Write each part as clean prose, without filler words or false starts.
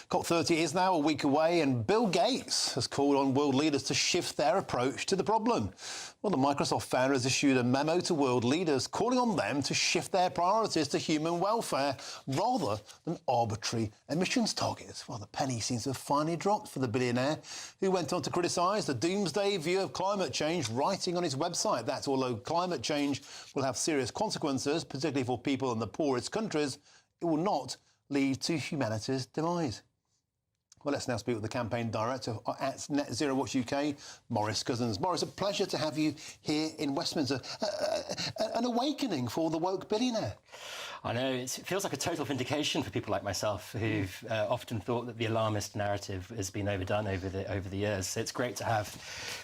COP30 is now a week away, and Bill Gates has called on world leaders to shift their approach to the problem. Well, the Microsoft founder has issued a memo to world leaders calling on them to shift their priorities to human welfare rather than arbitrary emissions targets. Well, the penny seems to have finally dropped for the billionaire, who went on to criticise the doomsday view of climate change, writing on his website that although climate change will have serious consequences, particularly for people in the poorest countries, it will not lead to humanity's demise. Well, let's now speak with the campaign director at Net Zero Watch UK, Maurice Cousins. Maurice, a pleasure to have you here in Westminster. An awakening for the woke billionaire. I know, it feels like a total vindication for people like myself who've often thought that the alarmist narrative has been overdone over the years. So it's great to have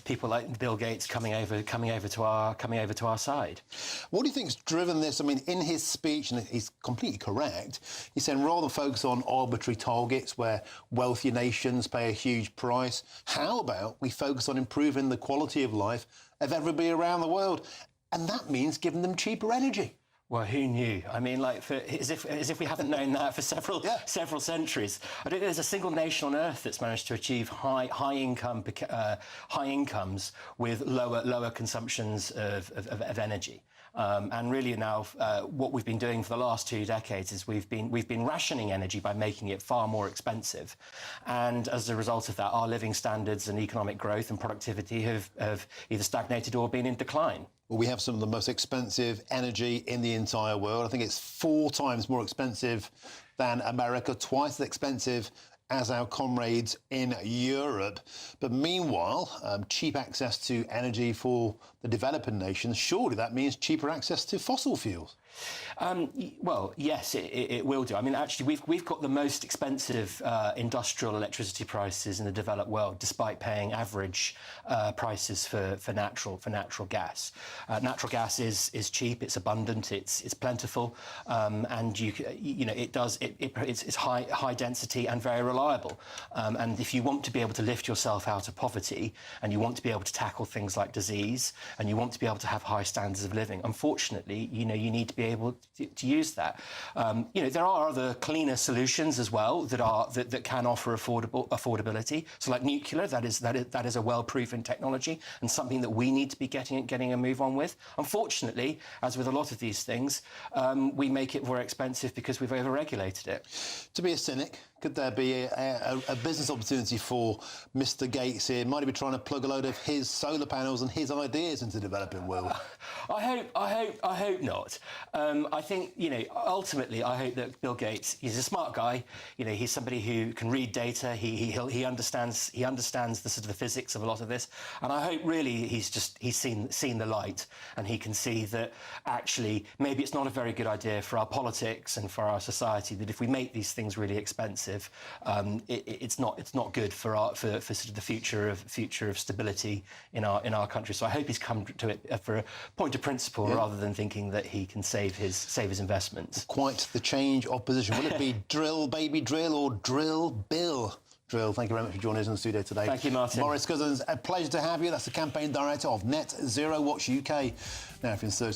people like Bill Gates coming over to our side. What do you think's driven this? I mean, in his speech, and he's completely correct, he's saying rather than focus on arbitrary targets where wealthy nations pay a huge price, how about we focus on improving the quality of life of everybody around the world? And that means giving them cheaper energy. Well, who knew? I mean, like, as if we haven't known that for several centuries. I don't think there's a single nation on earth that's managed to achieve high incomes with lower consumptions of energy. And really now, what we've been doing for the last 2 decades is we've been rationing energy by making it far more expensive. And as a result of that, our living standards and economic growth and productivity have either stagnated or been in decline. Well, we have some of the most expensive energy in the entire world. I think it's 4 times more expensive than America, twice as expensive as our comrades in Europe. But meanwhile, cheap access to energy for the developing nations, surely that means cheaper access to fossil fuels. Well, yes, it will do. I mean, actually, we've got the most expensive industrial electricity prices in the developed world, despite paying average prices for natural gas. Natural gas is cheap, it's abundant, it's plentiful, and it's high density and very reliable. And if you want to be able to lift yourself out of poverty, and you want to be able to tackle things like disease, and you want to be able to have high standards of living, unfortunately, you need to be able to use that. There are other cleaner solutions as well that can offer affordability. So, like nuclear, that is a well-proven technology and something that we need to be getting a move on with. Unfortunately, as with a lot of these things, we make it more expensive because we've overregulated it. To be a cynic, could there be a business opportunity for Mr. Gates here? Might he be trying to plug a load of his solar panels and his ideas into the developing world? I hope not. I think, ultimately, I hope that Bill Gates, he's a smart guy. He's somebody who can read data. He understands the sort of the physics of a lot of this. And I hope really he's seen the light, and he can see that actually maybe it's not a very good idea for our politics and for our society that if we make these things really expensive, it's not good for sort of the future of stability in our country. So I hope he's come to it for a point of principle rather than thinking that he can save his investments. Quite the change of position. Will it be drill, baby, drill, or drill, Bill? Drill. Thank you very much for joining us in the studio today. Thank you, Martin. Maurice Cousins, a pleasure to have you. That's the campaign director of Net Zero Watch UK. Now, if you're in search